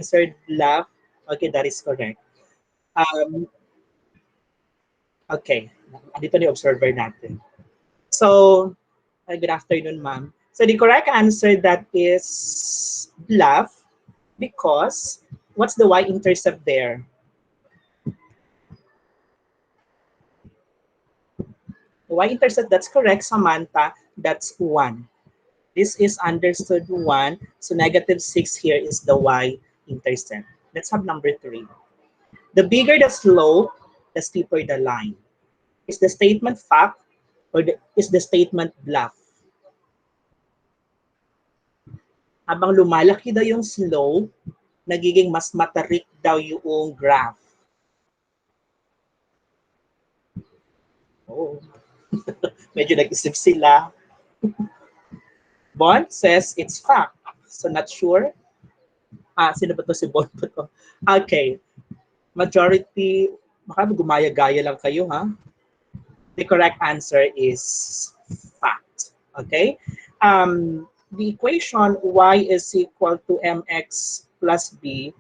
answered bluff. Okay, that is correct. Um, okay, dito na yung observer natin. So, good afternoon, ma'am. So the correct answer that is bluff because what's the y-intercept there? The y-intercept, that's correct, Samantha. That's 1. This is understood 1. So negative 6 here is the y-intercept. Let's have number 3. The bigger the slope, the steeper the line. Is the statement fact or is the statement bluff? Habang lumalaki daw yung slope, nagiging mas matarik daw yung graph. Oh. Medyo nag-isip sila. Bon says it's fact. So not sure. Sino ba to si Bon po to? Okay. Majority, baka gumaya-gaya lang kayo, ha? The correct answer is fact. Okay? The equation y is equal to mx plus b,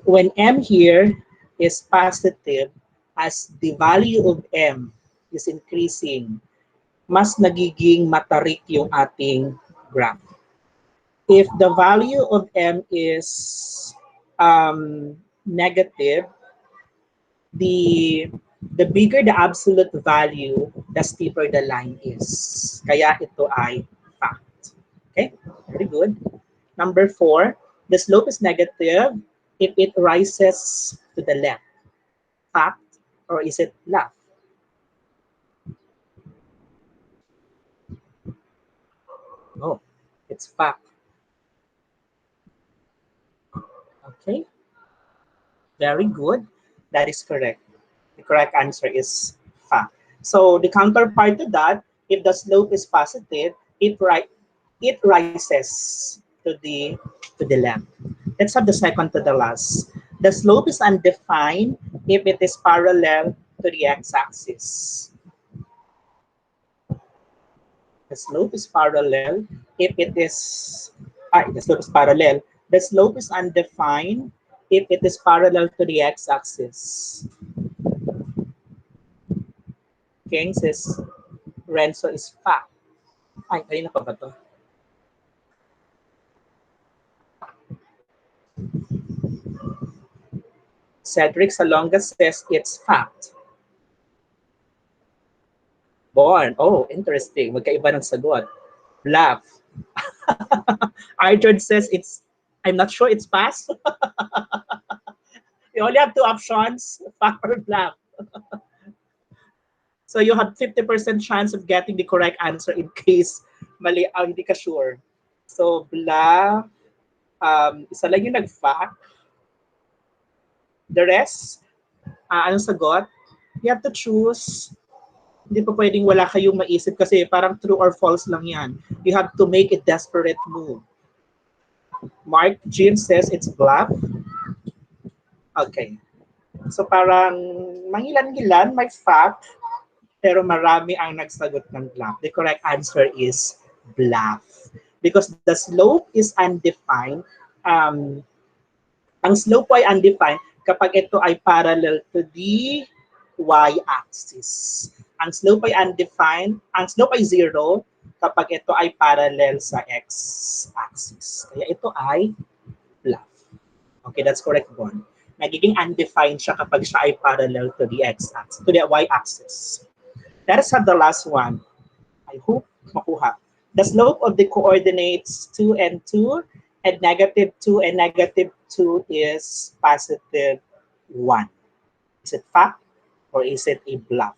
when m here is positive, as the value of m is increasing, mas nagiging matarik yung ating graph. If the value of m is negative, the bigger the absolute value, the steeper the line is. Kaya ito ay fact. Okay, very good. Number 4, the slope is negative if it rises to the left. Fact or is it bluff? Oh, it's fact. Okay, very good. That is correct. The correct answer is fact. So the counterpart to that, if the slope is positive, it rises to the left. Let's have the second to the last. The slope is undefined if it is parallel to the x-axis. The slope is parallel if it is the slope is parallel. The slope is undefined if it is parallel to the x-axis. King says Renzo is fact. Ay, ayun na pa ba to? Cedric Salonga says it's fact. Born. Oh, interesting. Magkaiba ng sagot. Bluff. Arjun says I'm not sure it's pass. You only have 2 options, fact or bluff. So you have 50% chance of getting the correct answer in case mali, hindi ka sure. So bluff, isa lang yung nag-fact. The rest, anong sagot? You have to choose. Hindi pa pwedeng wala kayong maisip kasi parang true or false lang yan. You have to make a desperate move. Mark Jim says it's bluff. Okay. So parang mangilan-gilan, may fact, pero marami ang nagsagot ng bluff. The correct answer is bluff. Because the slope is undefined. Ang slope ay undefined kapag ito ay parallel to the y-axis. Ang slope ay undefined, ang slope ay 0 kapag ito ay parallel sa x-axis. Kaya ito ay bluff. Okay, that's correct, Bon. Nagiging undefined siya kapag siya ay parallel to the x-axis, to the y-axis. Let us have the last one. I hope makuha. The slope of the coordinates 2 and 2 and negative 2 and negative 2 is positive 1. Is it fact or is it a bluff?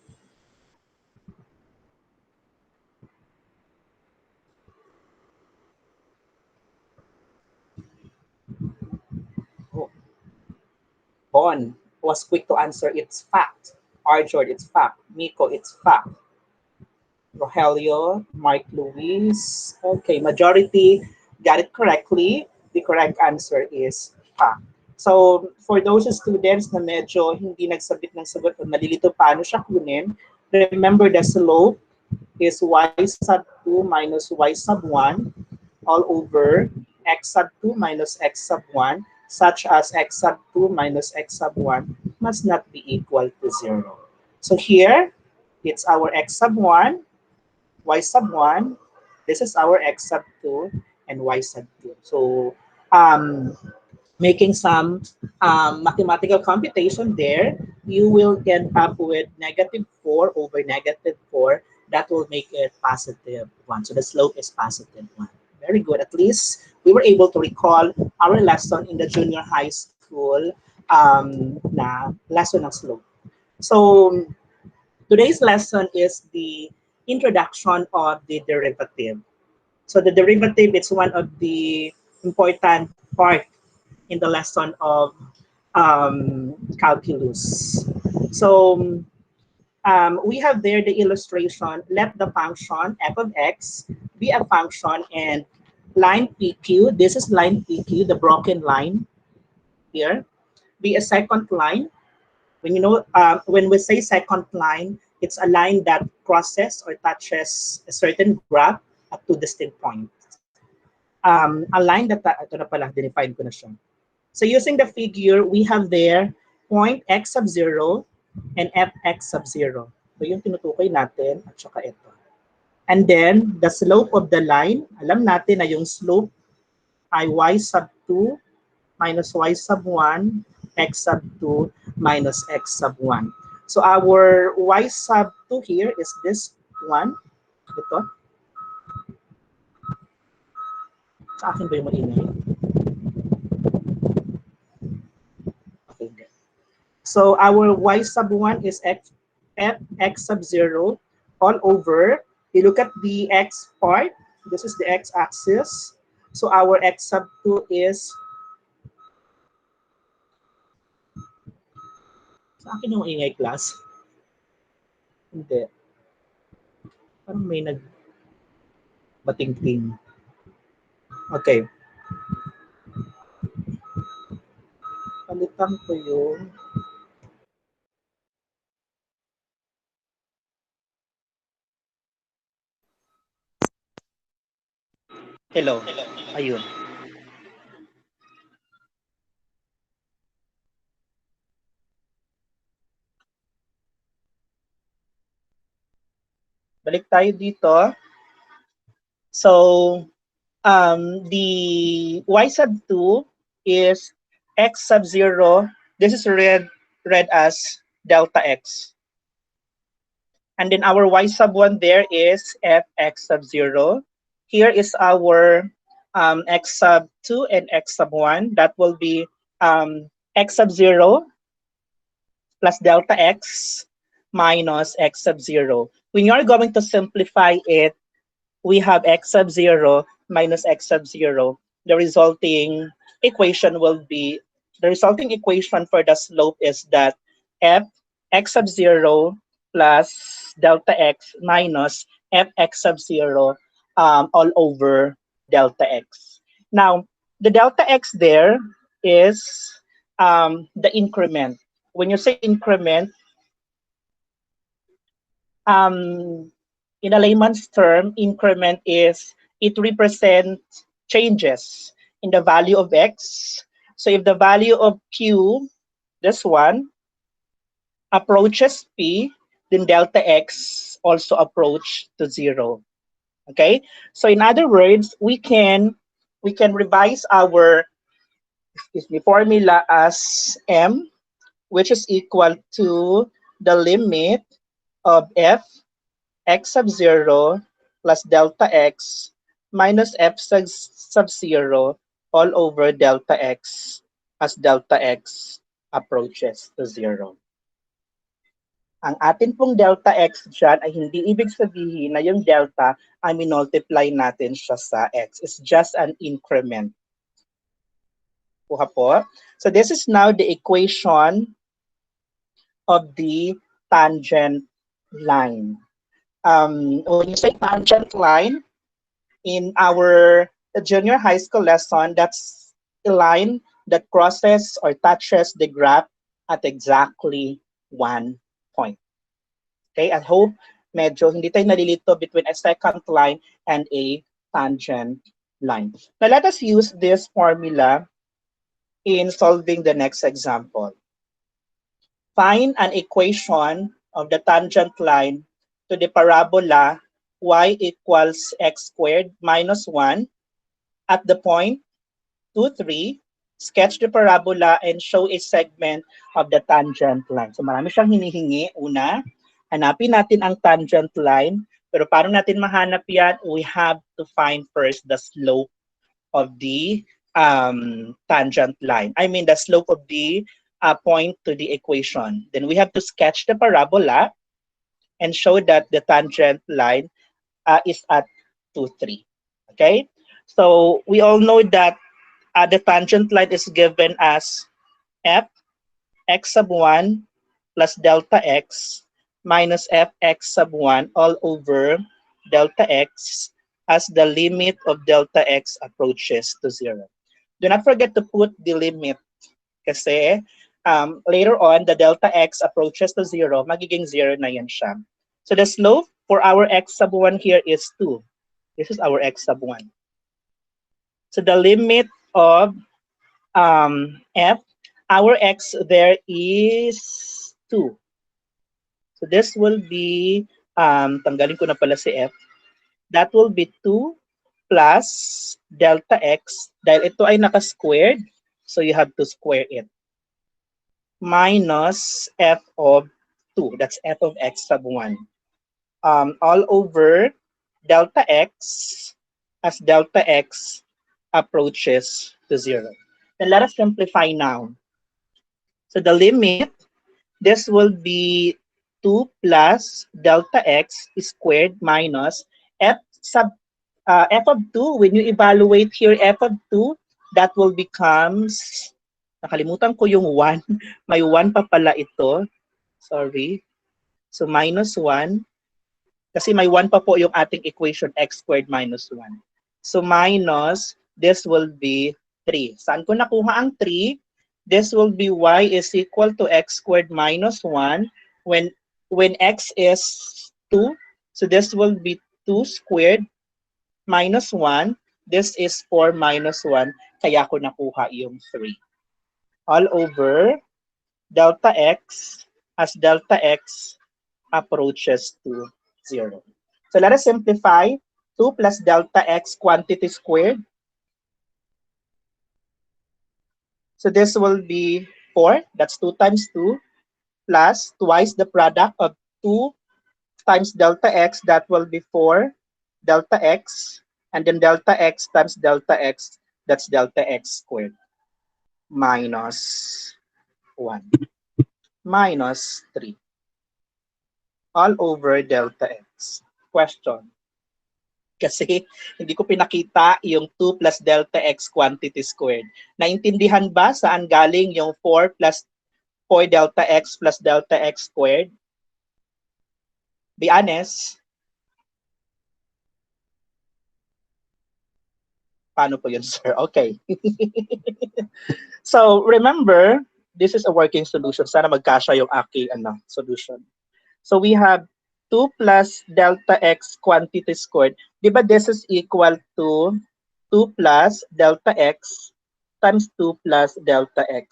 Oh. Bon was quick to answer, it's fact. Arjord, it's fact. Miko, it's fact. Rogelio, Mark Luis. Okay, majority got it correctly. The correct answer is fact. So, for those students na medyo hindi nagsabit ng sagot o nalilito paano siya kunin, remember the slope is y sub 2 minus y sub 1 all over x sub 2 minus x sub 1. such as x sub 2 minus x sub 1 must not be equal to 0. So here, it's our x sub 1, y sub 1. This is our x sub 2 and y sub 2. So um, making some mathematical computation there, you will end up with negative 4 over negative 4. That will make it positive 1. So the slope is positive 1. Very good. At least we were able to recall our lesson in the junior high school na lesson ng slope. So today's lesson is the introduction of the derivative. So the derivative is one of the important part in the lesson of calculus. So we have there the illustration. Let the function f of x be a function and line PQ. This is line PQ, the broken line here. Be a second line. When we say second line, it's a line that crosses or touches a certain graph at two distinct points. A line that, ito na pala, dinefine ko na siya. So using the figure, we have there point x sub 0 and fx sub 0. So yung tinutukoy natin at saka ito. And then the slope of the line, alam natin na yung slope ay y sub 2 minus y sub 1, x sub 2 minus x sub 1. So our y sub 2 here is this one. Ito. Sa akin ba yung maingay? Okay. So our y sub 1 is x sub 0 all over. You look at the x part. This is the x-axis. So our x sub 2 is... Sa akin yung ingay, class. Hindi. Parang may nagbating-ting. Okay. Palitan ko yung... Hello. Ayun. Balik tayo dito. So, the y sub 2 is x sub 0. This is read as delta x. And then our y sub 1 there is fx sub 0. Here is our x sub 2 and x sub 1. That will be x sub 0 plus delta x minus x sub 0. When you are going to simplify it, we have x sub 0 minus x sub 0. The resulting equation for the slope is that f x sub 0 plus delta x minus fx sub 0 all over delta x. Now, the delta x there is the increment. When you say increment, in a layman's term, increment is it represents changes in the value of x. So if the value of q, this one, approaches p, then delta x also approach to 0. Okay? So in other words, we can revise our formula as m, which is equal to the limit of f x sub 0 plus delta x minus f sub 0 all over delta x as delta x approaches to 0. Ang atin pong delta x dyan ay hindi ibig sabihin na yung delta ay minultiply natin siya sa x. It's just an increment. Kuha po. So this is now the equation of the tangent line. When you say tangent line, in our junior high school lesson, that's a line that crosses or touches the graph at exactly 1 point. Okay, I hope medyo hindi tayo nalilito between a second line and a tangent line. Now let us use this formula in solving the next example. Find an equation of the tangent line to the parabola y equals x squared minus 1 at the point 2, 3. Sketch the parabola and show a segment of the tangent line. So marami siyang hinihingi. Una, hanapin natin ang tangent line. Pero paano natin mahanap yan? We have to find first the slope of the tangent line. I mean the slope of the point to the equation. Then we have to sketch the parabola and show that the tangent line is at 2, 3. Okay? So we all know that the tangent line is given as f x sub 1 plus delta x minus fx sub 1 all over delta x as the limit of delta x approaches to 0. Do not forget to put the limit kasi later on, the delta x approaches to 0, magiging 0 na yan siya. So the slope for our x sub 1 here is 2. This is our x sub 1. So the limit of f, our x there is 2. So this will be, tanggalin ko na pala si f. That will be 2 plus delta x. Dahil ito ay naka-squared, so you have to square it. Minus f of 2. That's f of x sub 1. All over delta x as delta x approaches to 0. Then let us simplify now. So the limit, this will be 2 plus delta x squared minus f sub f of 2. When you evaluate here f of 2, that will becomes, nakalimutan ko yung 1. May 1 pa pala ito. Sorry. So minus 1. Kasi may 1 pa po yung ating equation x squared minus 1. So minus, this will be 3. Saan ko nakuha ang 3? This will be y is equal to x squared minus 1 when x is 2. So this will be 2 squared minus 1. This is 4 minus 1. Kaya ko nakuha yung 3. All over delta x as delta x approaches to 0. So let us simplify. 2 plus delta x quantity squared. So this will be 4. That's 2 times 2 plus twice the product of 2 times delta x. That will be 4 delta x. And then delta x times delta x. That's delta x squared. Minus 1. Minus 3. All over delta x. Question. Kasi hindi ko pinakita yung 2 plus delta x quantity squared. Naintindihan ba saan galing yung 4 plus 4 delta x plus delta x squared? Be honest. Paano po yun, sir? Okay. So, remember, this is a working solution. Sana magkasya yung aking solution. So, we have 2 plus delta x quantity squared. Di ba this is equal to 2 plus delta x times 2 plus delta x.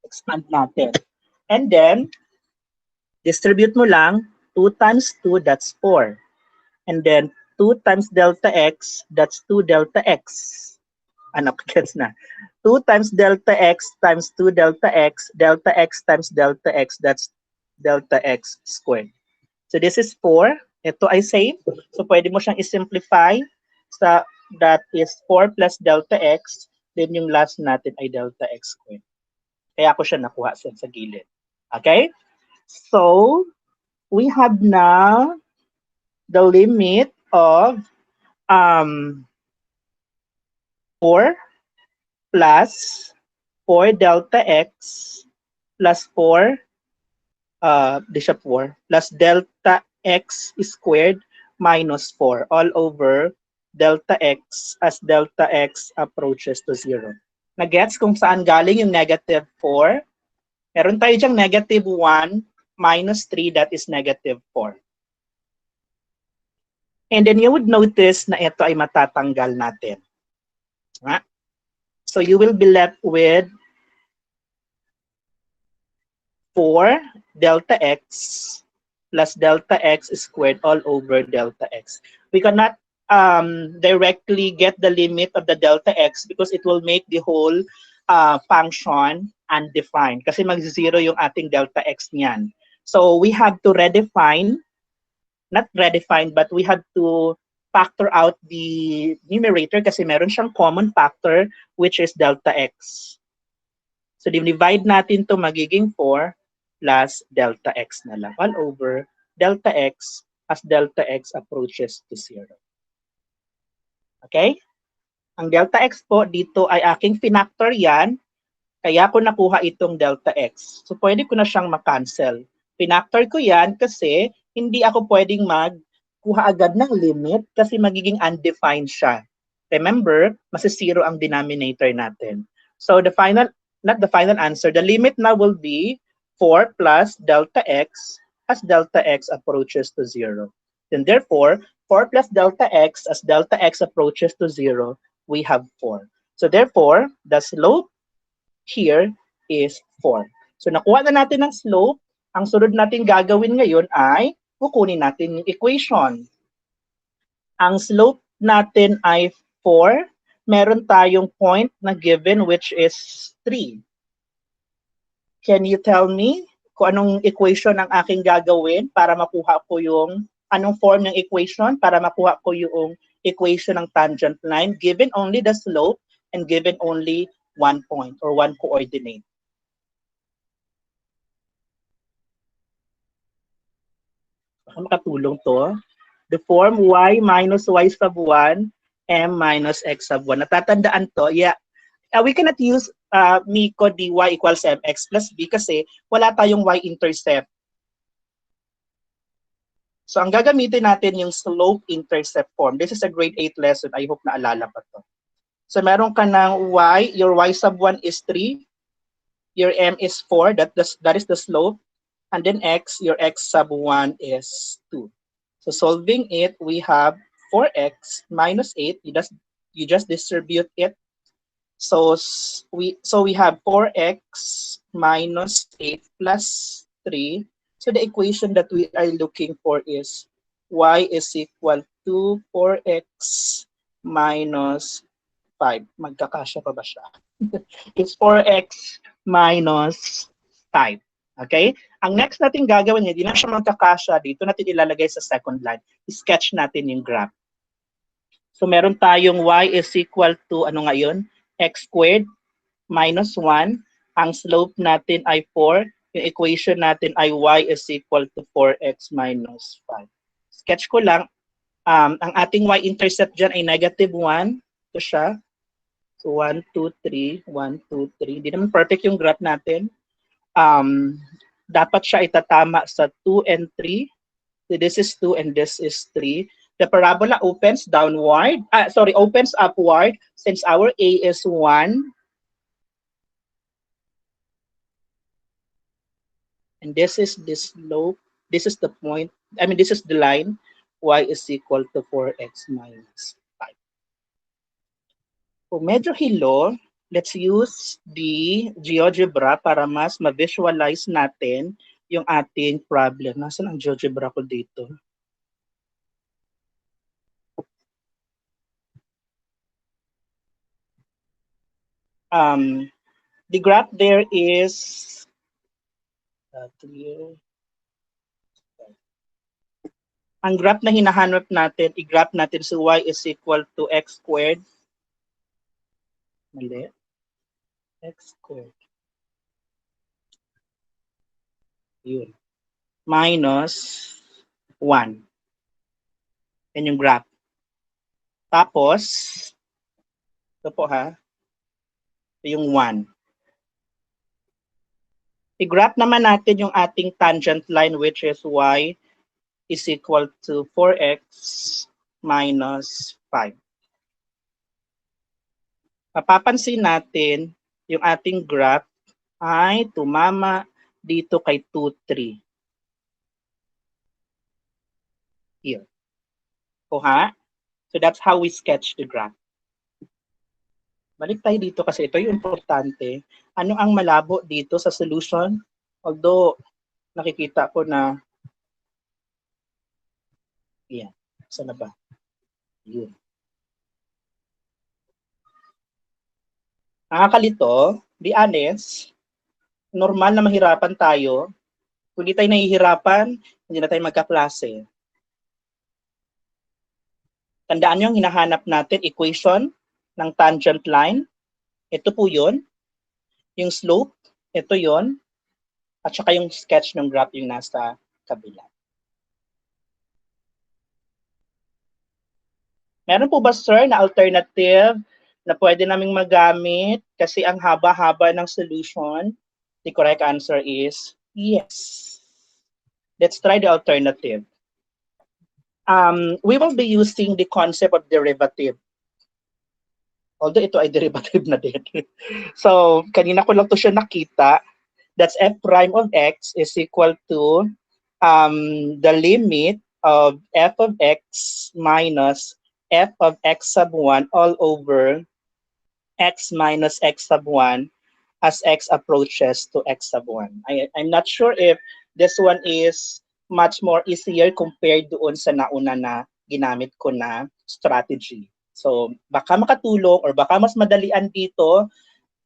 Expand natin. And then, distribute mo lang. 2 times 2, that's 4. And then, 2 times delta x, that's 2 delta x. Ano, gets na. 2 times delta x times 2 delta x times delta x, that's delta x squared. So this is 4. Ito ay same. So pwede mo siyang i-simplify sa that is 4 plus delta x. Then yung last natin ay delta x squared. Kaya ako siya nakuha sa gilid. Okay? So, we have now the limit of 4 plus 4 delta x plus 4 plus delta x squared minus 4 all over delta x as delta x approaches to 0. Nagets kung saan galing yung negative 4? Meron tayo dyang negative 1 minus 3, that is negative 4. And then you would notice na ito ay matatanggal natin. So you will be left with 4 delta x plus delta x squared all over delta x. We cannot directly get the limit of the delta x because it will make the whole function undefined kasi mag-zero yung ating delta x niyan. So we have to redefine, not redefine, but we have to factor out the numerator kasi meron siyang common factor which is delta x. So divide natin to magiging 4 plus delta x na lang all over delta x as delta x approaches to 0. Okay? Ang delta x po dito ay aking finactor yan, kaya ko nakuha itong delta x. So pwede ko na siyang makancel. Finactor ko yan kasi hindi ako pwedeng magkuha agad ng limit kasi magiging undefined siya. Remember, masisiro ang denominator natin. So the final, not the final answer, the limit now will be 4 plus delta x as delta x approaches to 0. Then therefore, 4 plus delta x as delta x approaches to 0, we have 4. So therefore, the slope here is 4. So nakuha na natin ang slope. Ang sunod natin gagawin ngayon ay kukunin natin yung equation. Ang slope natin ay 4. Meron tayong point na given which is 3. Can you tell me kung anong equation ang aking gagawin para makuha ko yung, anong form ng equation para makuha ko yung equation ng tangent line given only the slope and given only one point or one coordinate? Baka makatulong to. The form y minus y sub 1, m minus x sub 1. Natatandaan to? Yeah. We cannot use Miko dy equals mx plus b kasi wala tayong y-intercept. So ang gagamitin natin yung slope-intercept form. This is a grade 8 lesson. I hope naalala pa to. So meron ka ng y, your y sub 1 is 3, your m is 4, that is the slope, and then x, your x sub 1 is 2. So solving it, we have 4x minus 8. You just distribute it. So we have 4x minus 8 plus 3. So the equation that we are looking for is y is equal to 4x minus 5. Magkakasya pa ba siya? It's 4x minus 5. Okay? Ang next natin gagawin, hindi na siya magkakasya. Dito natin ilalagay sa second line. I-sketch natin yung graph. So meron tayong y is equal to, ano ngayon? X squared minus 1. Ang slope natin ay 4. Yung equation natin ay y is equal to 4x minus 5. Sketch ko lang. Ang ating y-intercept dyan ay negative 1. Ito siya. So 1, 2, 3, 1, 2, 3. Di naman perfect yung graph natin. Dapat siya itatama sa 2 and 3. So this is 2 and this is 3. The parabola opens downward, opens upward since our A is 1. And this is the slope. This is the point. This is the line. Y is equal to 4x minus 5. Kung medyo hilo, let's use the GeoGebra para mas ma-visualize natin yung ating problem. Nasaan ang GeoGebra ko dito? The graph there is ang graph na hinahanap natin, i-graph natin sa y is equal to x squared. Mali. X squared. Yun. Minus 1. Yan yung graph. Tapos, ito po ha, ito yung 1. I-graph naman natin yung ating tangent line which is y is equal to 4x minus 5. Mapapansin natin yung ating graph ay tumama dito kay 2, 3. Here. O ha? So that's how we sketch the graph. Balik tayo dito kasi ito yung importante. Ano ang malabo dito sa solution? Although nakikita ko na, yan, saan na ba? Yun. Nakakalito, be honest, normal na mahirapan tayo. Kung di tayo nahihirapan, hindi na tayo magkaklase. Tandaan nyo yung hinahanap natin, equation ng tangent line. Ito po yun. Yung slope, ito yun. At saka yung sketch ng graph yung nasa kabila. Meron po ba, sir, na alternative na pwede naming magamit kasi ang haba-haba ng solution? The correct answer is yes. Let's try the alternative. We will be using the concept of derivative. Although ito ay derivative na din. So, kanina ko lang to siya nakita. That's f prime of x is equal to the limit of f of x minus f of x sub 1 all over x minus x sub 1 as x approaches to x sub 1. I'm not sure if this one is much more easier compared doon sa nauna na ginamit ko na strategy. So, baka makatulong or baka mas madalian dito,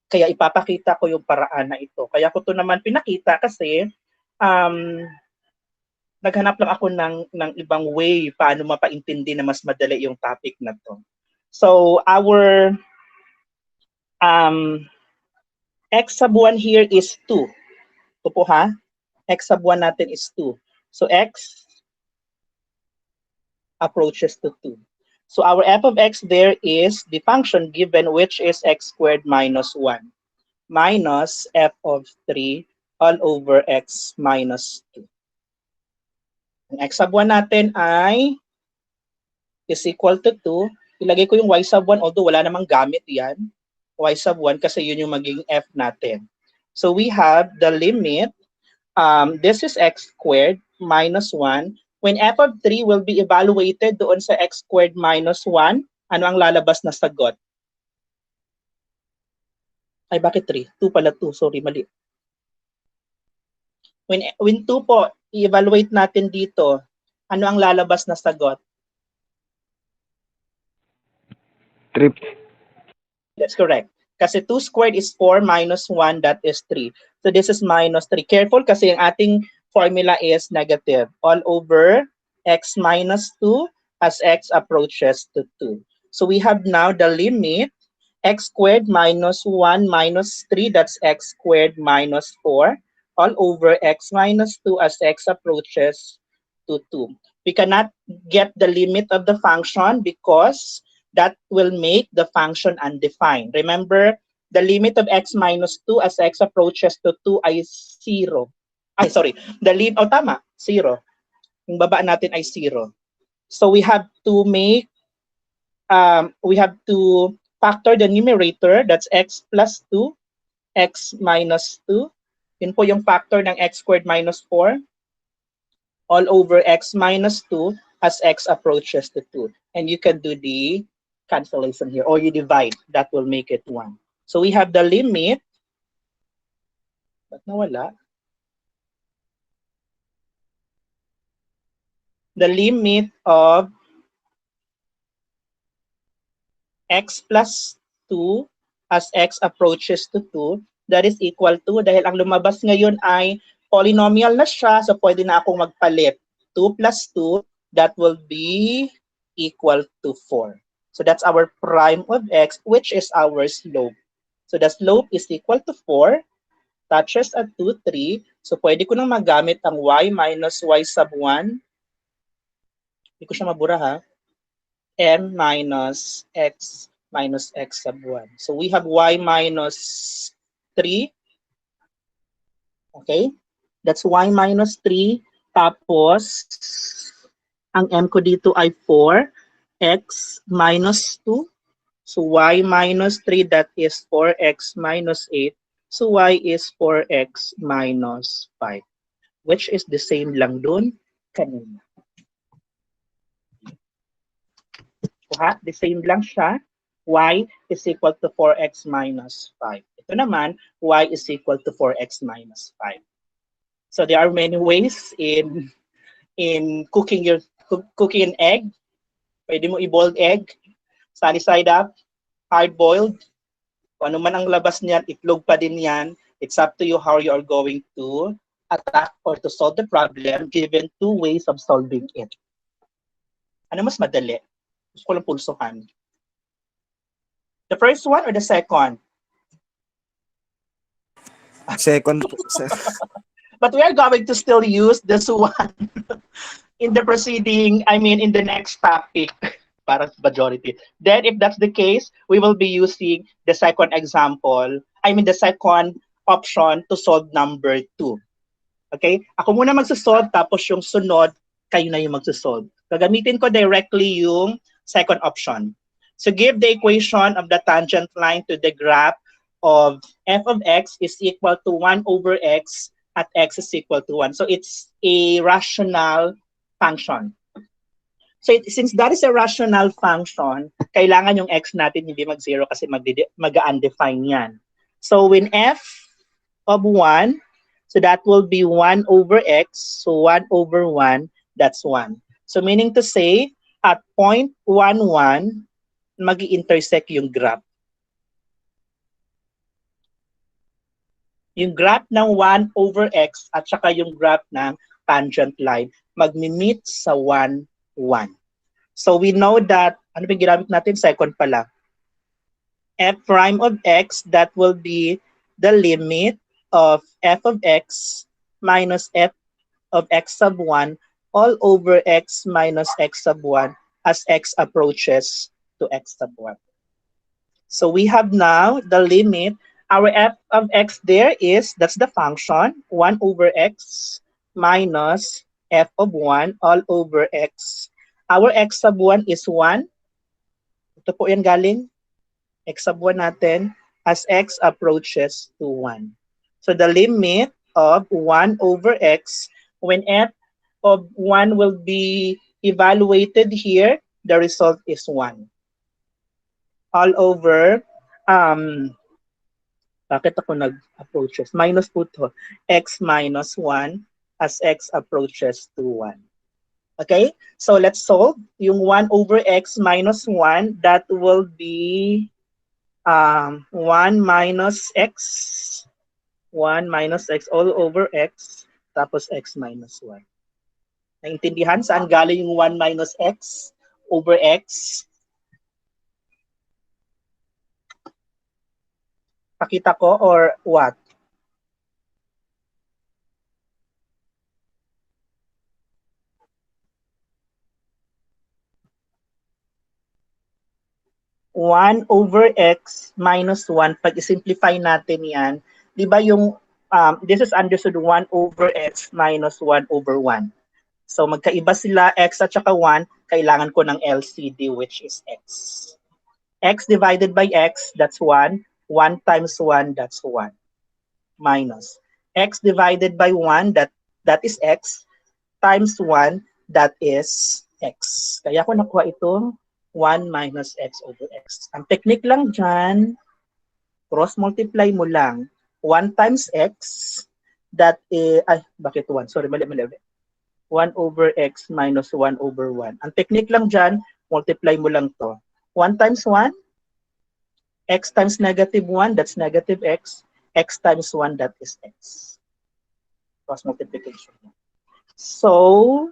kaya ipapakita ko yung paraan na ito. Kaya ko to naman pinakita kasi naghanap lang ako ng ibang way paano mapaintindi na mas madali yung topic na to. So, our x sub 1 here is 2. Ito po ha, x sub 1 natin is 2. So, x approaches to 2. So, our f of x there is the function given which is x squared minus 1 minus f of 3 all over x minus 2. Ang x sub 1 natin ay is equal to 2. Ilagay ko yung y sub 1 although wala namang gamit yan. Y sub 1 kasi yun yung magiging f natin. So we have the limit, this is x squared minus 1. When f of 3 will be evaluated doon sa x squared minus 1, ano ang lalabas na sagot? Ay, bakit 3? 2 pala 2. Sorry, mali. When 2 po, i-evaluate natin dito, ano ang lalabas na sagot? 3. That's correct. Kasi 2 squared is 4 minus 1, that is 3. So this is minus 3. Careful kasi ang ating formula is negative. All over x minus 2 as x approaches to 2. So we have now the limit x squared minus 1 minus 3, that's x squared minus 4, all over x minus 2 as x approaches to 2. We cannot get the limit of the function because that will make the function undefined. Remember, the limit of x minus 2 as x approaches to 2 ay 0. Ay, sorry. The limit, tama, 0. Yung baba natin ay 0. So we have to make, we have to factor the numerator, that's x plus 2, x minus 2. Yun po yung factor ng x squared minus 4 all over x minus 2 as x approaches to 2. And you can do the cancellation here, or you divide, that will make it 1. So we have the limit, ba't nawala? The limit of x plus 2 as x approaches to 2, that is equal to, dahil ang lumabas ngayon ay polynomial na siya, so pwede na akong magpalit. 2 plus 2, that will be equal to 4. So that's our prime of x, which is our slope. So the slope is equal to 4, touches at 2, 3. So pwede ko nang magamit ang y minus y sub 1. Hindi ko siya mabura ha. M minus x sub 1. So we have y minus 3. Okay? That's y minus 3. Tapos, ang m ko dito ay 4. X minus 2. So y minus 3, that is 4x minus 8. So y is 4x minus 5. Which is the same lang dun kanina. The same lang siya. y is equal to 4x minus 5. Ito naman, y is equal to 4x minus 5. So there are many ways in cooking cooking an egg. Pwede mo i-boiled egg, sunny side up, hard boiled. Kung ano man ang labas niyan, itlog pa din yan. It's up to you how you are going to attack or to solve the problem given two ways of solving it. Ano mas madali? Gusto ko lang pulsuhan. The first one or the second? Second po, sir. But we are going to still use this one in the proceeding, in the next topic, para majority. Then if that's the case, we will be using the second example, the second option to solve number 2. Okay? Ako muna magsasolve, tapos yung sunod, kayo na yung magsasolve. Gagamitin ko directly yung second option. So give the equation of the tangent line to the graph of f of x is equal to 1 over x at x is equal to 1. So it's a rational function. So since that is a rational function, kailangan yung x natin hindi mag-0 kasi mag-undefine yan. So when f of 1, so that will be 1 over x. So 1 over 1, that's 1. So meaning to say, at point 1, 1, mag-intersect yung graph. Yung graph ng 1 over x at saka yung graph ng tangent line, magmi-meet sa 1, 1. So we know that, ano ba yung ginamit natin? Second pala. F prime of x, that will be the limit of f of x minus f of x sub 1 all over x minus x sub 1 as x approaches to x sub 1. So we have now the limit. Our f of x there is, that's the function, 1 over x minus f of 1 all over x. Our x sub 1 is 1. Ito po yan galing. X sub 1 natin as x approaches to 1. So the limit of 1 over x, when f of 1 will be evaluated here, the result is 1. All over, bakit ako nag-approaches? Minus po to, x minus 1 as x approaches to 1. Okay? So let's solve. Yung 1 over x minus 1, that will be 1 minus x. 1 minus x all over x, tapos x minus 1. Naintindihan saan galing yung 1 minus x over x? Pakita ko or what? One over x minus 1, pag i-simplify natin yan, di ba yung, this is understood 1 over x minus 1 over 1. So magkaiba sila, x at saka 1, kailangan ko ng LCD which is x. X divided by x, that's 1. 1 times 1, that's 1. Minus. X divided by 1, that is x, times 1, that is x. Kaya ko nakuha itong 1 minus x over x. Ang technique lang dyan, cross-multiply mo lang. 1 times x, that is, bakit 1? Sorry, mali. 1 over x minus 1 over 1. Ang technique lang dyan, multiply mo lang to. 1 times 1, x times negative 1, that's negative x. X times 1, that is x. Cross multiplication. So,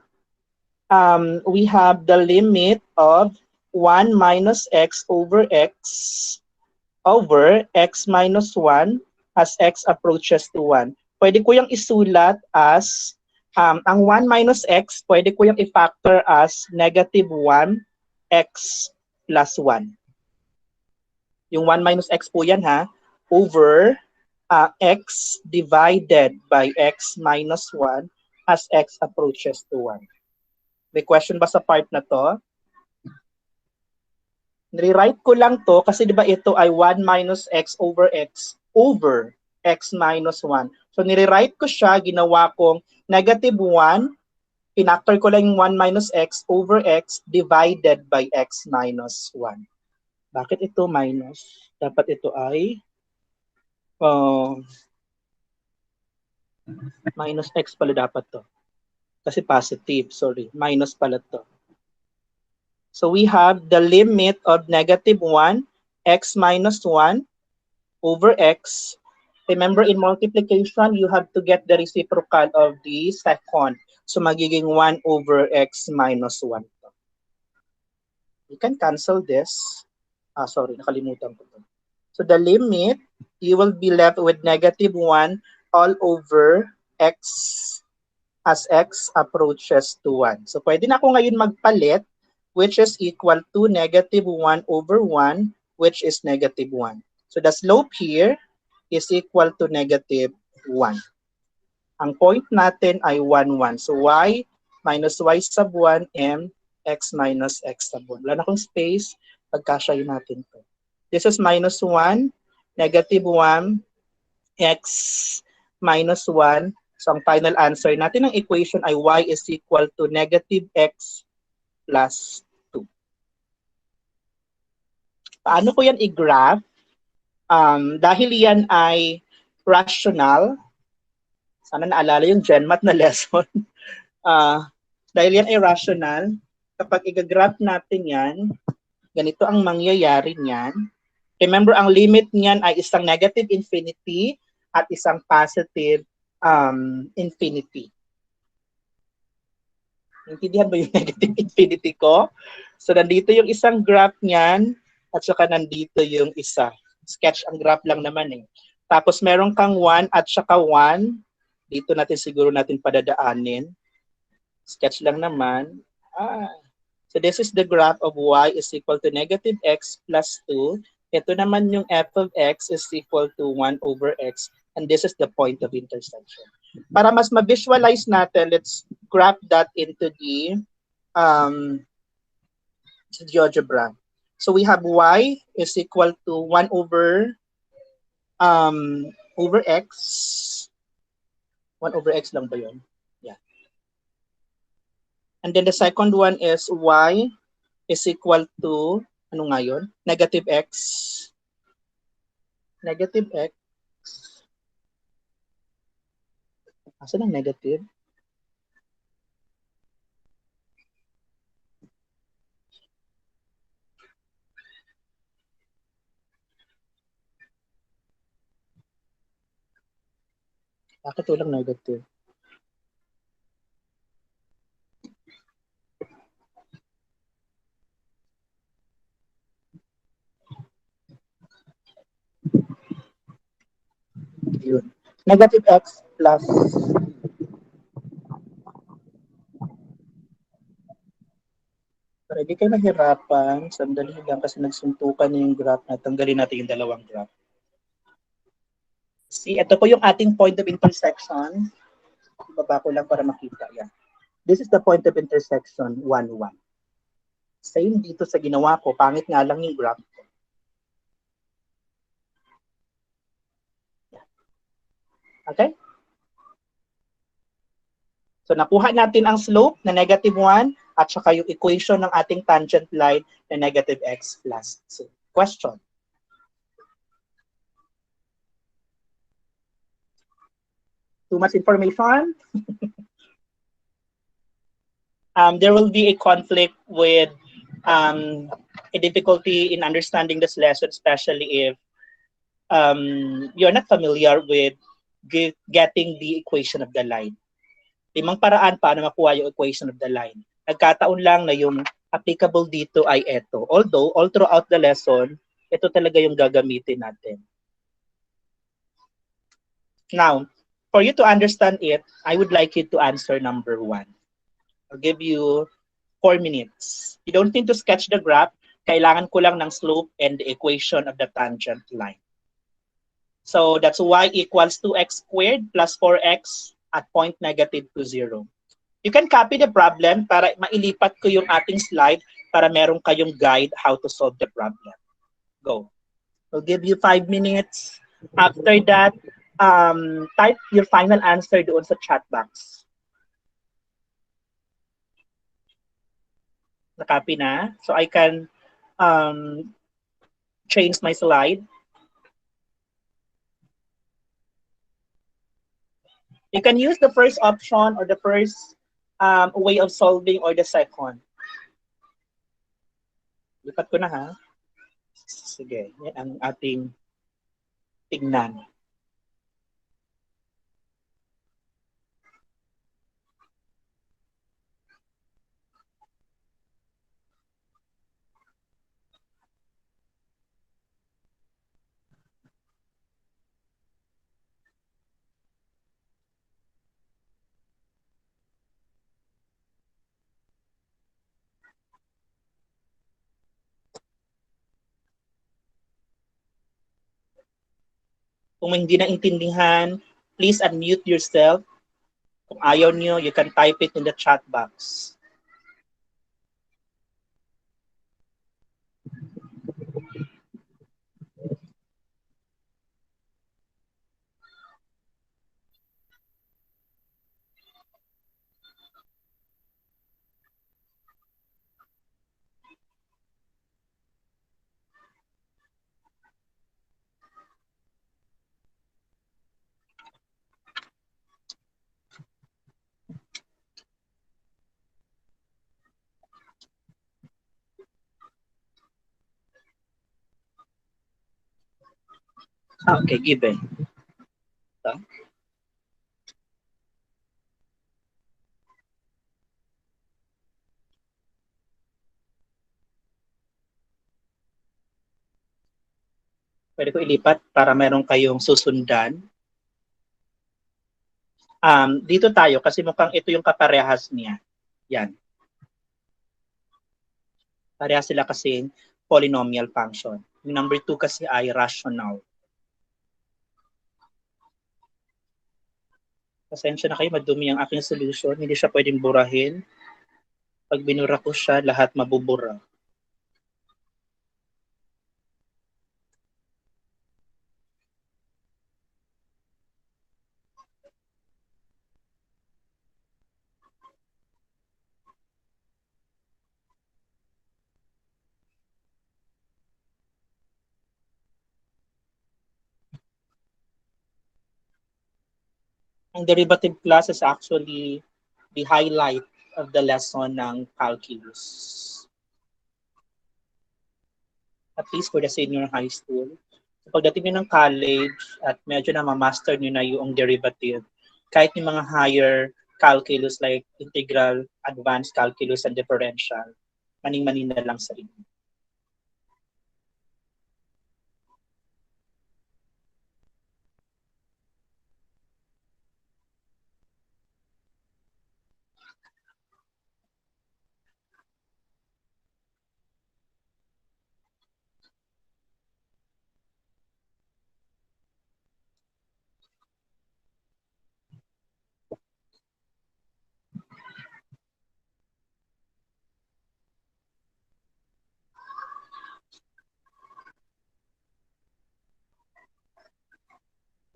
we have the limit of 1 minus x over x over x minus 1 as x approaches to 1. Pwede ko yung isulat as, ang 1 minus x, pwede ko yung i-factor as negative 1 x plus 1. Yung 1 minus x po yan ha, over x divided by x minus 1 as x approaches to 1. May question ba sa part na to? Nire-write ko lang to kasi di ba ito ay 1 minus x over x minus 1. So nire-write ko siya, ginawa kong negative 1, pinactor ko lang yung 1 minus x over x divided by x minus 1. Bakit ito minus? Dapat ito ay uh, minus x pala dapat to. Kasi positive, sorry. Minus pala to. So we have the limit of negative 1, x minus 1 over x. Remember, in multiplication, you have to get the reciprocal of the second. So magiging 1 over x minus 1. You can cancel this. Sorry, nakalimutan ko to. So the limit, you will be left with negative 1 all over x as x approaches to 1. So pwede na ako ngayon magpalit, which is equal to negative 1 over 1, which is negative 1. So the slope here is equal to negative 1. Ang point natin ay 1, 1. So y minus y sub 1 m x minus x sub 1. Wala na akong space, pagkasyahin natin to. This is minus 1, negative 1, x minus 1. So ang final answer natin ng equation ay y is equal to negative x plus 2. Paano ko yan i-graph? Dahil yan ay rational, sana naalala yung GenMath na lesson. Dahil yan ay rational, kapag i-graph natin yan, ganito ang mangyayari niyan. Remember, ang limit niyan ay isang negative infinity at isang positive infinity. Intindihan ba yung negative infinity ko? So, nandito yung isang graph niyan at saka nandito yung isa. Sketch ang graph lang naman eh. Tapos, meron kang 1 at saka 1. Dito natin siguro natin padadaanin. Sketch lang naman. So, this is the graph of y is equal to negative x plus 2. Ito naman yung f of x is equal to 1 over x. And this is the point of intersection. Para mas ma-visualize natin, let's graph that into the GeoGebra. So we have y is equal to 1 over x. 1 over x lang ba yun? Yeah. And then the second one is y is equal to, ano nga yun? Negative x. Negative x. Asan ang negative? Bakit walang negative? Yun. Negative x plus para di kayo nahirapan, sandali lang kasi nagsuntukan na yung graph na tanggalin natin yung dalawang graph. See, ito po yung ating point of intersection. Ibaba ko lang para makita yan. This is the point of intersection 1, 1. Same dito sa ginawa ko, pangit nga lang yung graph ko. Okay? So nakuha natin ang slope na negative 1 at saka yung equation ng ating tangent line na negative x plus 2. Question? Too much information? There will be a conflict with a difficulty in understanding this lesson, especially if you're not familiar with getting the equation of the line. 5 paraan paano makuha yung equation of the line. Nagkataon lang na yung applicable dito ay ito. Although, all throughout the lesson, ito talaga yung gagamitin natin. Now, for you to understand it, I would like you to answer number 1. I'll give you 4 minutes. You don't need to sketch the graph. Kailangan ko lang ng slope and the equation of the tangent line. So that's y equals 2x squared plus 4x at point negative to 0. You can copy the problem para mailipat ko yung ating slide para meron kayong guide how to solve the problem. Go. I'll give you 5 minutes. After that, type your final answer doon sa chat box. Nakopy na? So I can change my slide. You can use the first option or the first way of solving or the second. Lipat ko na ha. Sige, yan ang ating tignan. Kung may hindi naintindihan, please unmute yourself. Kung ayaw nyo, you can type it in the chat box. Okay, given. Ito. Pwede ko ilipat para meron kayong susundan. Dito tayo kasi mukhang ito yung kaparehas niya. Yan. Pareha sila kasi polynomial function. Yung number 2 kasi ay rational. Pasensya na kayo, madumi ang aking solution. Hindi siya pwedeng burahin. Pag binura ko siya, lahat mabubura. Ang derivative class is actually the highlight of the lesson ng calculus. At least for the senior high school. So pagdating nyo ng college at medyo na ma-master nyo na yung derivative, kahit yung mga higher calculus like integral, advanced calculus, and differential, maning-manin na lang sa inyo.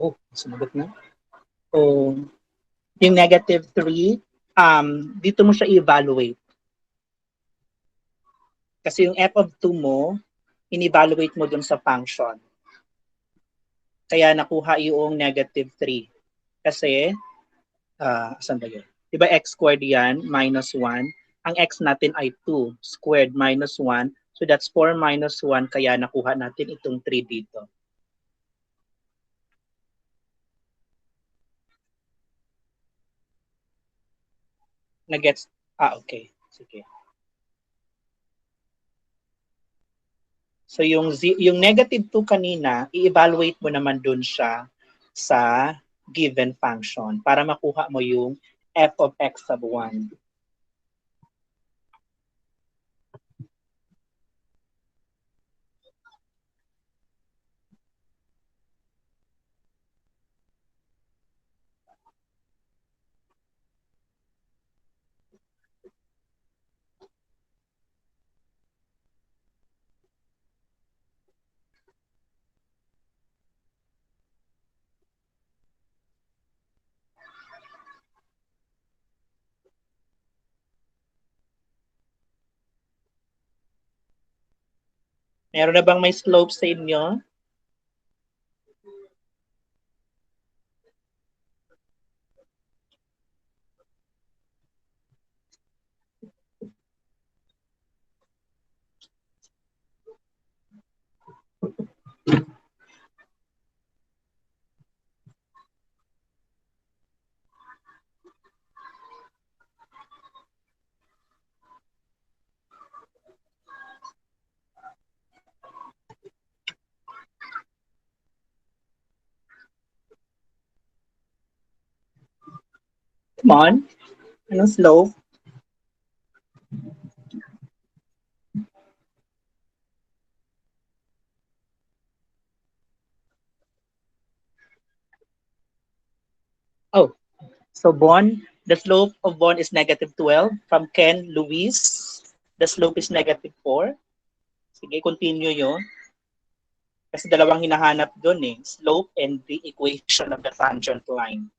Oh, sumagot na. So, yung negative 3, dito mo siya i-evaluate. Kasi yung f of 2 mo, in-evaluate mo dun sa function. Kaya nakuha yung negative 3. Kasi, saan ba yun? Diba x squared yan, minus 1. Ang x natin ay 2, squared minus 1. So that's 4 minus 1, kaya nakuha natin itong 3 dito. Nagets? Okay. Sige. So yung negative 2 kanina, i-evaluate mo naman dun siya sa given function para makuha mo yung f of x sub 1. Meron na bang may slope sa inyo? Come on. Anong slope? Oh, so Bon, the slope of Bon is negative 12. From Ken, Luis, the slope is negative 4. Sige, continue yun. Kasi dalawang hinahanap doon eh. Slope and the equation of the tangent line.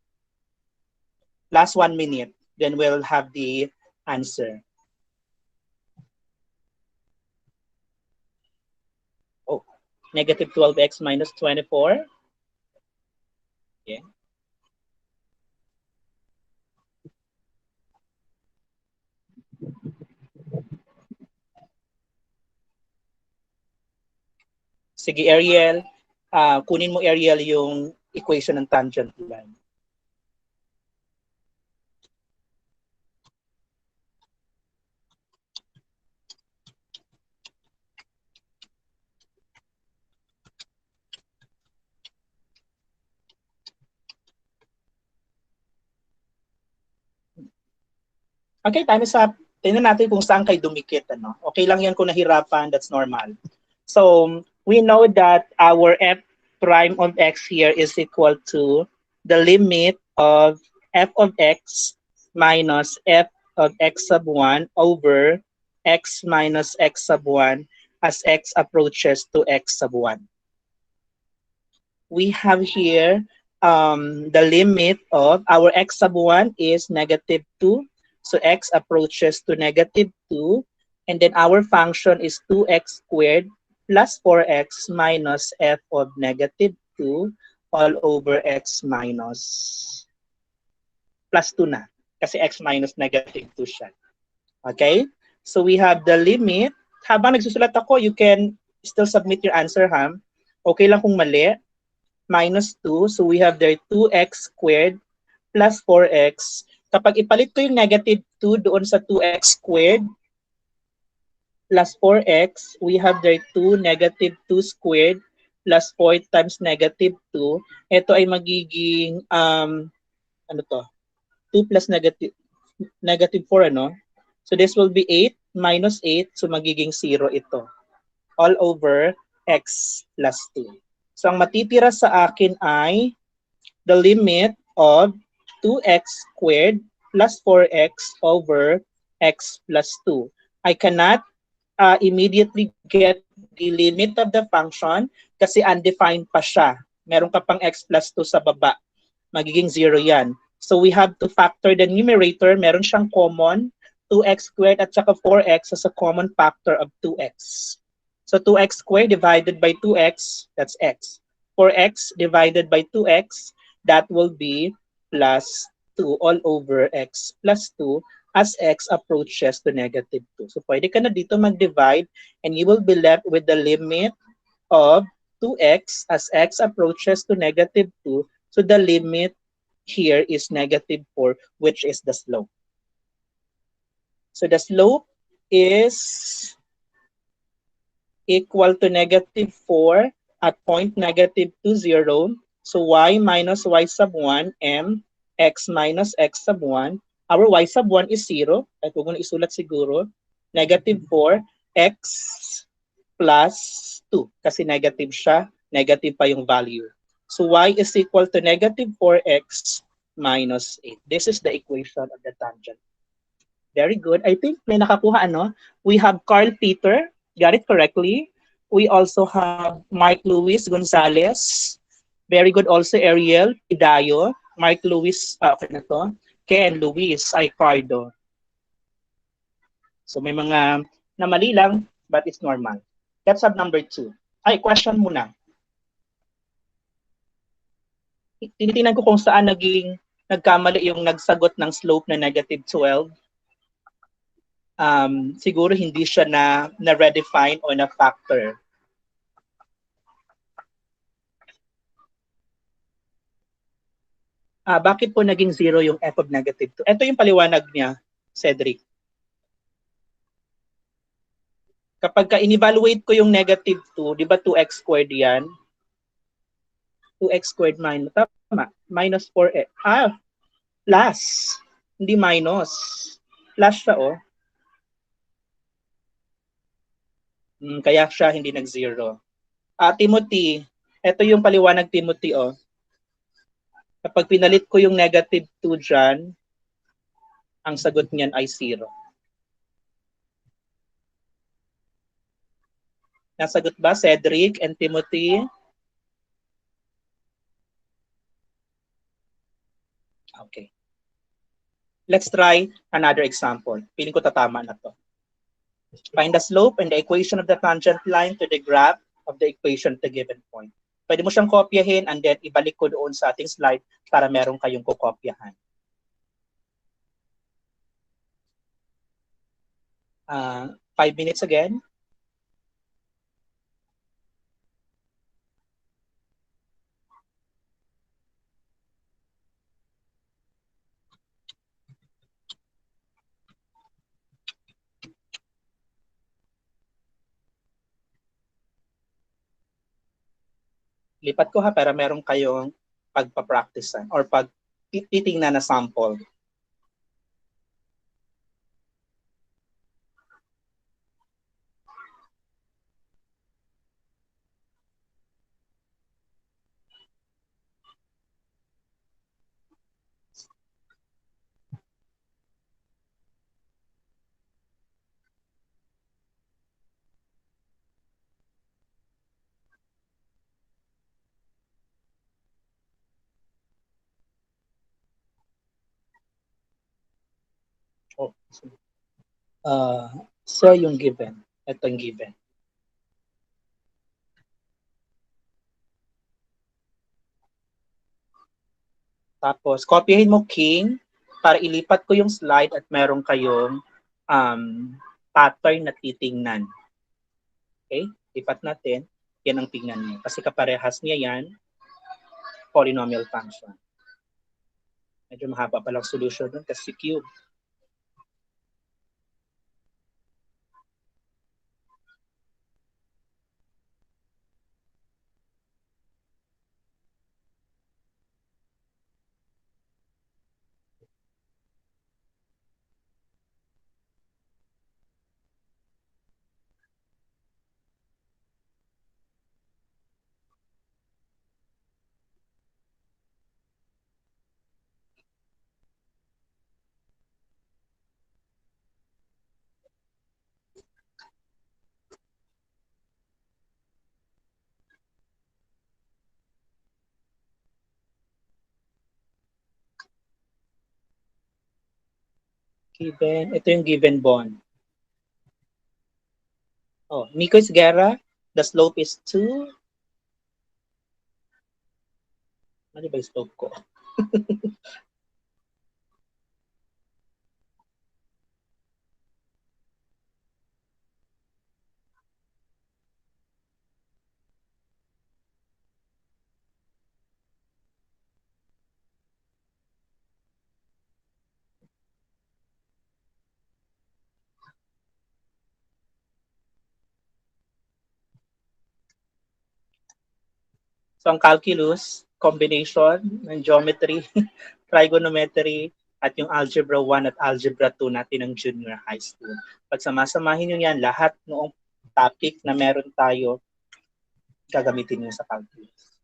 Last 1 minute, then we'll have the answer. Oh, negative 12x minus 24. Yeah. Sige, Ariel. Kunin mo, Ariel, yung equation ng tangent line. Okay, time is up. Tingnan natin kung saan kayo dumikit. Ano? Okay lang yan kung nahirapan, that's normal. So, we know that our f prime of x here is equal to the limit of f of x minus f of x sub 1 over x minus x sub 1 as x approaches to x sub 1. We have here the limit of our x sub 1 is negative 2. So x approaches to negative 2. And then our function is 2x squared plus 4x minus f of negative 2 all over x minus plus 2 na. Kasi x minus negative 2 siya. Okay? So we have the limit. Habang nagsusulat ako, you can still submit your answer, ha? Okay lang kung mali. Minus 2. So we have there 2x squared plus 4x. Kapag ipalit ko yung negative 2 doon sa 2x squared plus 4x, we have there 2 negative 2 squared plus 4 times negative 2. Ito ay magiging, ano to? 2 plus negative 4, ano? So this will be 8 minus 8. So magiging 0 ito. All over x plus 2. So ang matitira sa akin ay the limit of 2x squared plus 4x over x plus 2. I cannot immediately get the limit of the function kasi undefined pa siya. Meron ka pang x plus 2 sa baba. Magiging 0 yan. So we have to factor the numerator. Meron siyang common, 2x squared at saka 4x as a common factor of 2x. So 2x squared divided by 2x, that's x. 4x divided by 2x, that will be plus 2 all over x plus 2 as x approaches to negative 2. So pwede ka na dito mag-divide and you will be left with the limit of 2x as x approaches to negative 2. So the limit here is negative 4, which is the slope. So the slope is equal to negative 4 at point negative 2, 0. So y minus y sub 1, m, x minus x sub 1. Our y sub 1 is 0. At huwag mo na isulat siguro. Negative 4, x plus 2. Kasi negative siya, negative pa yung value. So y is equal to negative 4x minus 8. This is the equation of the tangent. Very good. I think may nakakuha, ano? We have Carl Peter, got it correctly. We also have Mark Luis Gonzalez. Very good also, Ariel Pidayo. Mark Luis, okay na to. Ken Luis Aicardo. So may mga namali lang, but it's normal. Let's have number 2. Ay, question muna. Tinitingnan ko kung saan nagkamali yung nagsagot ng slope na negative 12. Siguro hindi siya na redefine o na factor. Bakit po naging 0 yung f of negative 2? Ito yung paliwanag niya, Cedric. Kapag in-evaluate ko yung negative 2, di ba 2x squared yan? 2x squared minus, tama, minus 4x. Plus. Hindi minus. Plus siya, oh. Kaya siya hindi nag-0. Timothy, ito yung paliwanag, Timothy, oh. Kapag pinalit ko yung negative 2 dyan, ang sagot niyan ay 0. Nasagot ba, Cedric and Timothy? Okay. Let's try another example. Piling ko tatama na to. Find the slope and the equation of the tangent line to the graph of the equation at the given point. Pwede mo siyang kopyahin and then ibalik ko doon sa ating slide para meron kayong kukopyahan. 5 minutes again. Lipat ko ha para meron kayong pagpa-practicean or titingnan na sample. Oh. So yung given. Ito yung given. Tapos, kopyahin mo king para ilipat ko yung slide at meron kayong pattern na titingnan. Okay? Lipat natin. Yan ang tingnan mo. Kasi kaparehas niya yan, polynomial function. Medyo mahaba palang solution dun kasi cube. Given, ito yung given bond. Oh, Nico is Guerra, the slope is 2. Ano ba yung slope ko? So ang calculus, combination ng geometry, trigonometry, at yung algebra 1 at algebra 2 natin ng junior high school. Pag samasamahin nyo yan, lahat noong topic na meron tayo, gagamitin nyo sa calculus.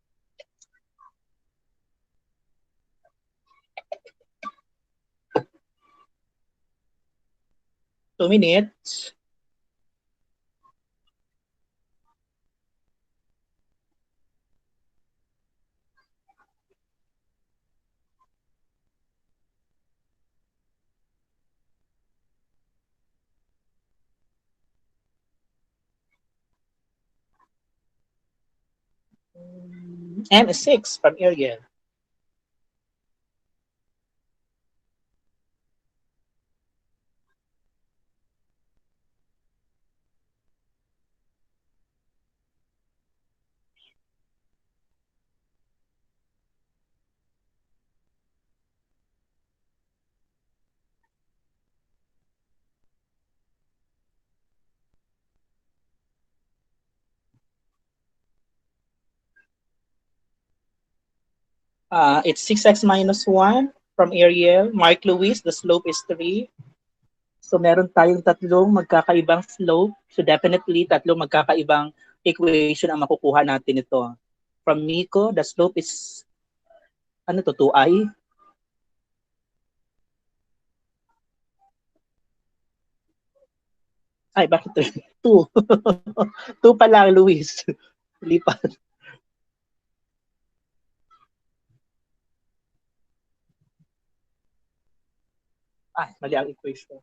Two minutes. M is 6 from Ariel. It's 6x minus 1 from Ariel. Mark Lewis, the slope is 3. So meron tayong tatlong magkakaibang slope. So definitely tatlong magkakaibang equation ang makukuha natin ito. From Nico, the slope is ano to, 2i? Ay, bakit 2? 2 pa lang, Luis. Lipat. Ay, mali ang equation.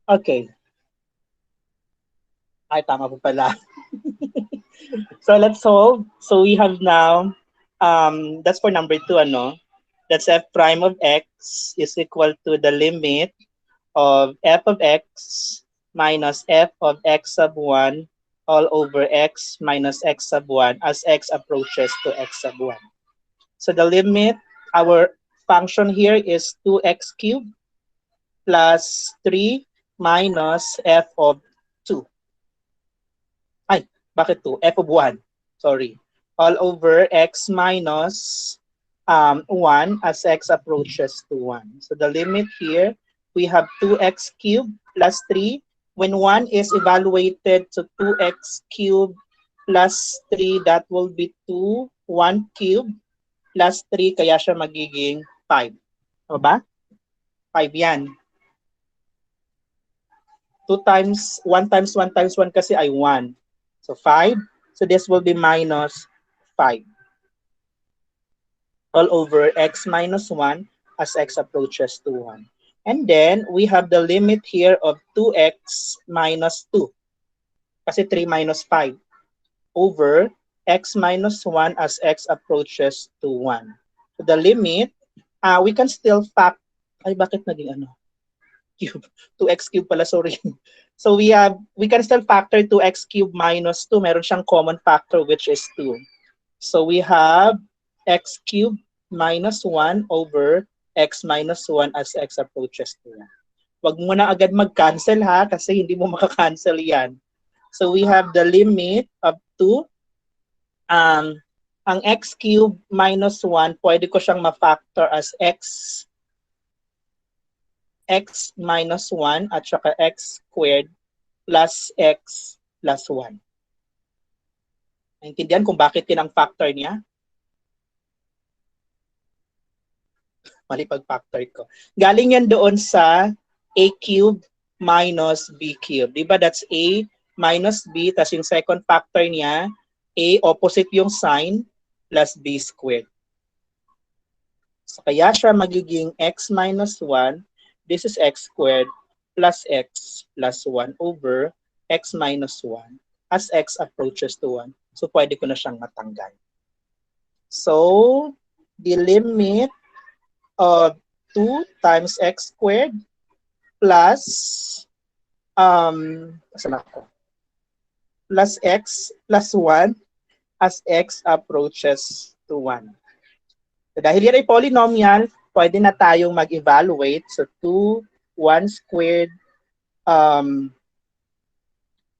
Okay. Ay, tama po pala. So let's solve. So we have now, that's for number 2, ano? That's f prime of x is equal to the limit of f of x minus f of x sub 1 all over x minus x sub 1 as x approaches to x sub 1. So the limit, our function here is 2x cubed plus 3 minus f of 2. Ay, bakit 2? F of 1. Sorry. All over x minus 1 as x approaches to 1. So the limit here, we have 2x cubed plus 3. When 1 is evaluated to 2x cubed plus 3, that will be 2. 1 cubed plus 3, kaya siya magiging 5. O ba? 5 yan. 2 times 1 times 1 times 1 kasi ay 1. So 5. So this will be minus 5 all over x minus 1 as x approaches to 1. And then we have the limit here of 2x minus 2 kasi 3 minus 5 over x minus 1 as x approaches to 1. So the limit, we can still fact, ay bakit naging ano? Cube. 2x cube pala, sorry. So we can still factor 2x cube minus 2. Meron siyang common factor which is 2. So we have x cubed minus 1 over x minus 1 as x approaches to 1. Wag mo na agad mag-cancel ha kasi hindi mo maka-cancel yan. So we have the limit of 2. Ang x cubed minus 1, pwede ko siyang ma-factor as x minus 1 at saka x squared plus x plus 1. Naintindihan kung bakit yun ang factor niya? Mali pag-factor ko. Galing yan doon sa a cubed minus b cubed. Diba that's a minus b, tas yung second factor niya, a opposite yung sign, plus b squared. So kaya siya magiging x minus 1, this is x squared, plus x plus 1 over x minus 1 as x approaches to 1. So pwede ko na siyang matanggal. So the limit of 2 times x squared plus saan ako? Plus x plus 1 as x approaches to 1. So dahil yan ay polynomial, pwede na tayong mag-evaluate. So 2, 1 squared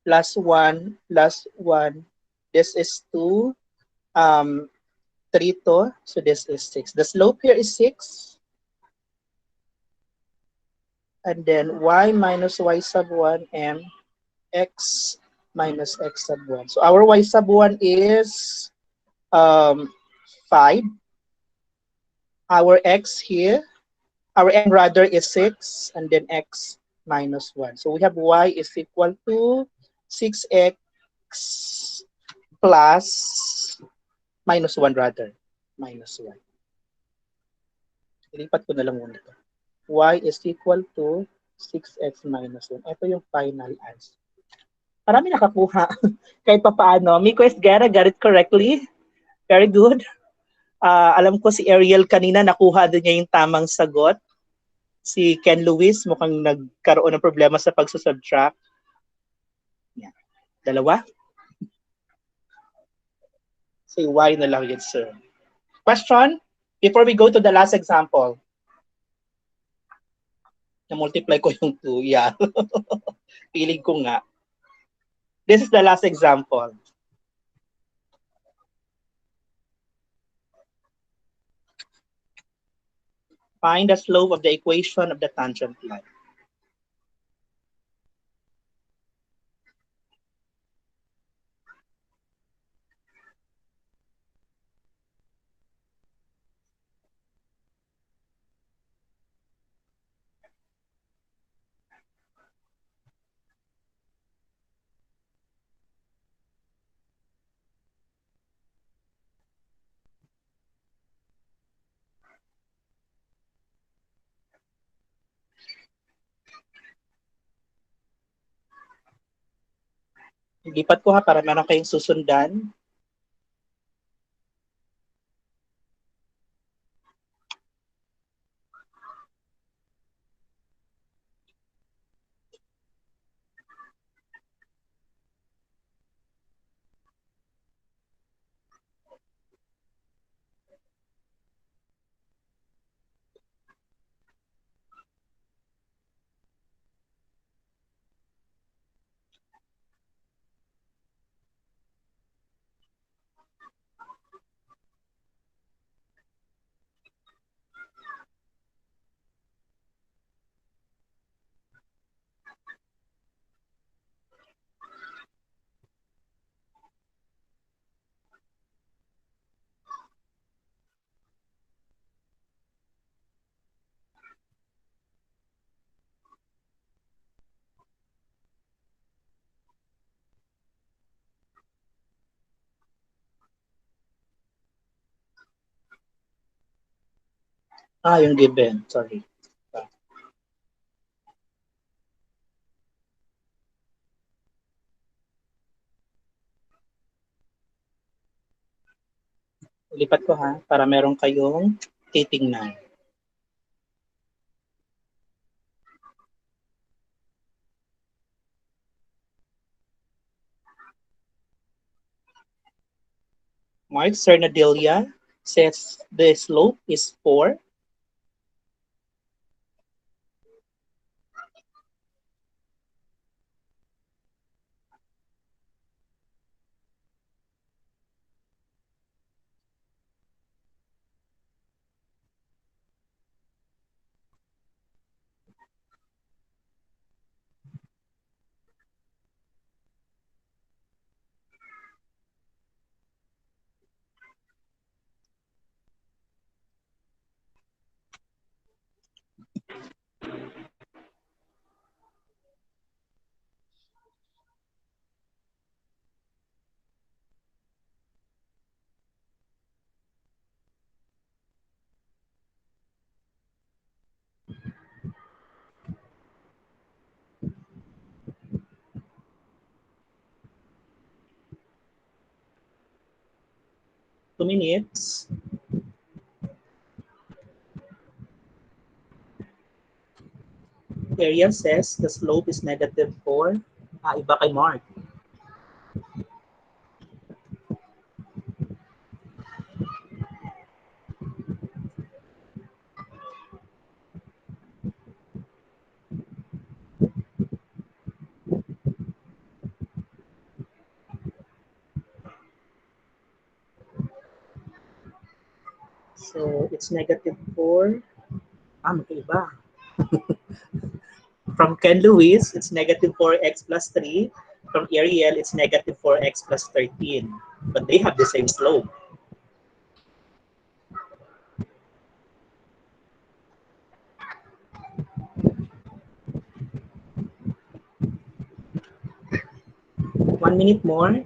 plus 1 plus 1. This is 2, 3 to, so this is 6. The slope here is 6. And then y minus y sub 1 m x minus x sub 1. So our y sub 1 is 5. Our x here, our m rather is 6, and then x minus 1. So we have y is equal to 6x plus Minus 1 rather. Minus 1. Ilipat ko na lang muna ito. Y is equal to 6x minus 1. Ito yung final answer. Marami nakakuha. Kahit pa paano. Miko Esguerra got it correctly. Very good. Alam ko si Ariel kanina nakuha din niya yung tamang sagot. Si Ken Lewis mukhang nagkaroon ng problema sa pagsusubtract. Yan. Dalawa. Say Y na lang yun, sir. Question? Before we go to the last example. Na-multiply ko yung 2. Yeah. Feeling ko nga. This is the last example. Find the slope of the equation of the tangent line. Lipat ko ha para meron kayong susundan. Yung given. Sorry. Lipat ko ha para meron kayong titingnan. Mark Cernadilia says the slope is 4. Two minutes. Ariel says the slope is negative 4. Iba kay Mark. So it's negative 4. Magkaiba. From Ken Lewis, it's negative 4x plus 3. From Ariel, it's negative 4x plus 13. But they have the same slope. One minute more.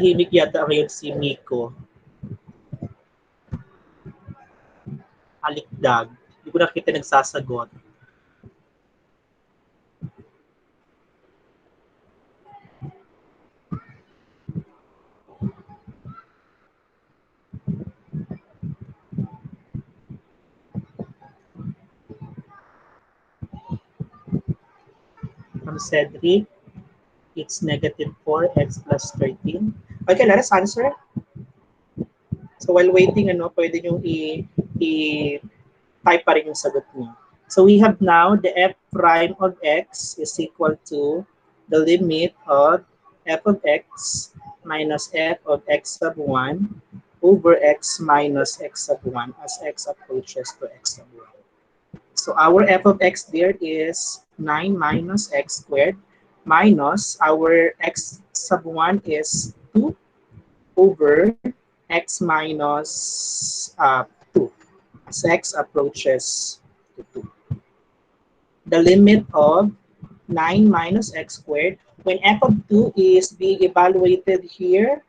tahimik yata ngayon si Miko. Alikdag. Hindi ko nakita nagsasagot. From Cedric, it's negative 4x plus 13. Okay, let us answer. So while waiting, pwede nyo i-type pa rin yung sagot nyo. So we have now the f prime of x is equal to the limit of f of x minus f of x sub 1 over x minus x sub 1 as x approaches to x sub 1. So our f of x there is 9 minus x squared minus our x sub 1 is 2 over x minus 2 as x approaches to 2. The limit of 9 minus x squared, when f of 2 is being evaluated here,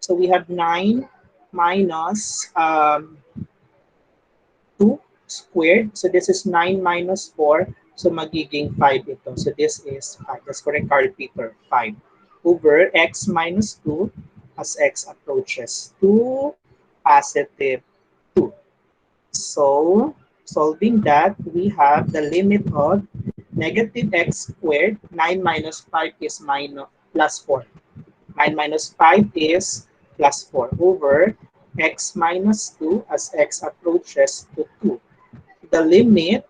so we have 9 minus 2 squared. So this is 9 minus 4. So magiging 5 ito. So this is 5. That's correct, Carl Peter. 5 over x minus 2 as x approaches to positive 2. So solving that, we have the limit of negative x squared. 9 minus 5 is plus 4. 9 minus 5 is plus 4 over x minus 2 as x approaches to 2. The limit,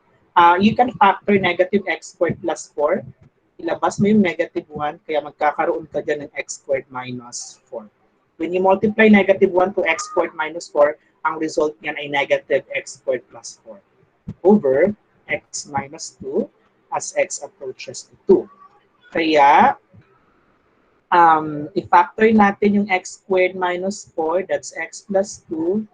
you can factor negative x squared plus 4. Ilabas mo yung negative 1, kaya magkakaroon ka dyan ng x squared minus 4. When you multiply negative 1 to x squared minus 4, ang result niyan ay negative x squared plus 4 over x minus 2 as x approaches to 2. Kaya, i-factor natin yung x squared minus 4, that's x plus 2,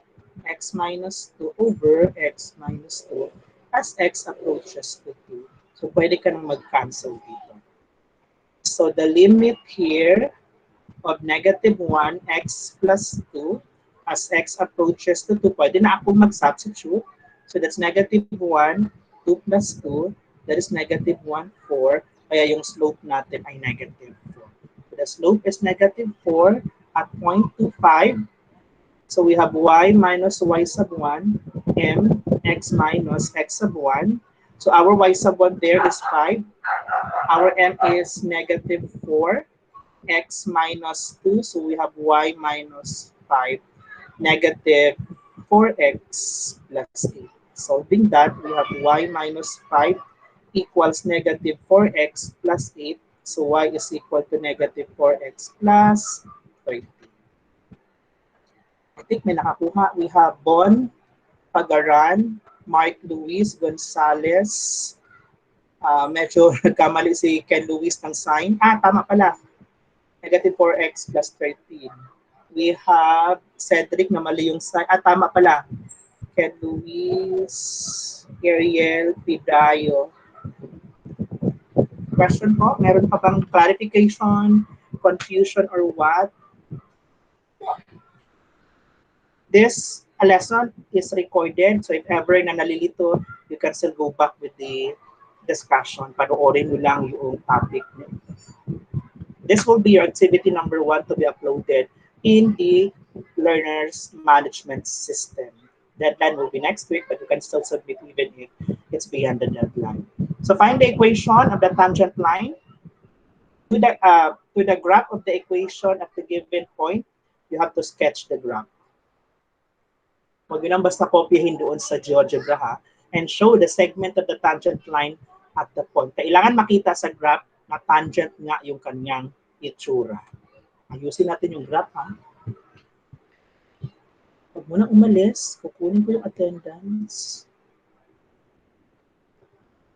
x minus 2 over x minus 2 as x approaches to 2. So, pwede ka nang mag-cancel dito. So, the limit here of negative 1, x plus 2 as x approaches to 2, pwede na ako mag-substitute. So, that's negative 1, 2 plus 2, that is negative 1, 4. Kaya yung slope natin ay negative 4. So, the slope is negative 4 at 0.25. So, we have y minus y sub 1, m, x minus x sub 1. So, our y sub 1 there is 5. Our m is negative 4, x minus 2. So, we have y minus 5, negative 4x plus 8. Solving that, we have y minus 5 equals negative 4x plus 8. So, y is equal to negative 4x plus 30. I think may nakakuha. We have Bon, Pagaran, Mark Luis, Gonzales. Medyo nagkamali si Ken Luis ng sign. Tama pala. Negative 4x plus 13. We have Cedric na mali yung sign. Tama pala. Ken Luis, Ariel, Pidayo. Question po? Meron pa bang clarification, confusion, or what? This lesson is recorded, so if ever na nalilito, you can still go back with the discussion. Panoorin mo lang yung topic. This will be your activity number 1 to be uploaded in the learner's management system. Deadline will be next week, but you can still submit even if it's beyond the deadline. So find the equation of the tangent line. To the graph of the equation at the given point, you have to sketch the graph. Huwag yun ang basta kopyahin doon sa GeoGebra ha, and show the segment of the tangent line at the point. Kailangan makita sa graph na tangent nga yung kanyang itsura. Ayusin natin yung graph ha. Huwag mo na umalis, kukunin ko yung attendance.